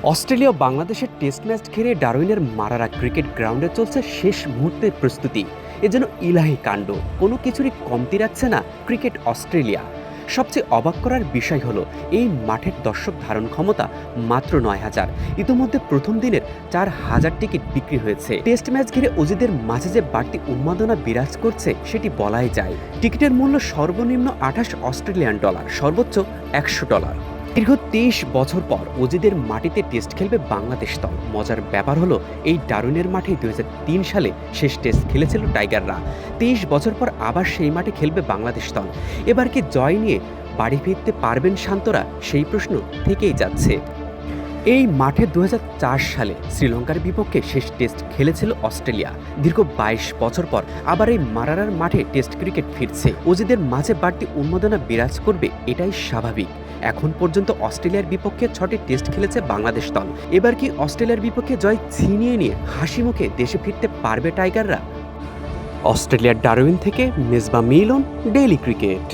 Australia ও বাংলাদেশের test match ঘিরে ডারউইনের মারারা cricket গ্রাউন্ডে চলছে শেষ মুহূর্তের প্রস্তুতি। এ যেন ইলাহি কাণ্ড, কোনো কিছুরই কমতি রাখছে না ক্রিকেট অস্ট্রেলিয়া। সবচেয়ে অবাক করার বিষয় হলো এই মাঠের দর্শক ধারণ ক্ষমতা মাত্র ৯,০০০। ইতিমধ্যে প্রথম দিনের ৪,০০০ টিকিট বিক্রি হয়েছে। টেস্ট ম্যাচ ঘিরে অজিদের মাঝে যে বাড়তি উন্মাদনা বিরাজ করছে সেটি বলাই যায়। টিকিটের মূল্য সর্বনিম্ন $২৮, সর্বোচ্চ $১০০। দীর্ঘ ২৩ বছর পর অজিদের মাটিতে টেস্ট খেলবে বাংলাদেশ দল। মজার ব্যাপার হলো এই ডারউইনের মাঠে ২০০৩ সালে শেষ টেস্ট খেলেছিল টাইগাররা। ২৩ বছর পর আবার সেই মাঠে খেলবে বাংলাদেশ দল। এবার কি জয় নিয়ে বাড়ি ফিরতে পারবেন শান্তরা, সেই প্রশ্ন থেকেই যাচ্ছে। এই মাঠে ২০০৪ সালে শ্রীলঙ্কার বিপক্ষে শেষ টেস্ট খেলেছিল অস্ট্রেলিয়া। দীর্ঘ ২২ বছর পর আবার এই মারারার মাঠে টেস্ট ক্রিকেট ফিরছে। অজিদের মাঝে বাড়তি উন্মাদনা বিরাজ করবে, এটাই স্বাভাবিক। এখন পর্যন্ত অস্ট্রেলিয়ার বিপক্ষে ৬টি টেস্ট খেলেছে বাংলাদেশ দল। এবার কি অস্ট্রেলিয়ার বিপক্ষে জয় ছিনিয়ে নিয়ে হাসি মুখে দেশে ফিরতে পারবে টাইগাররা? অস্ট্রেলিয়ার ডারউইন থেকে মেজবা মিলন, ডেইলি ক্রিকেট।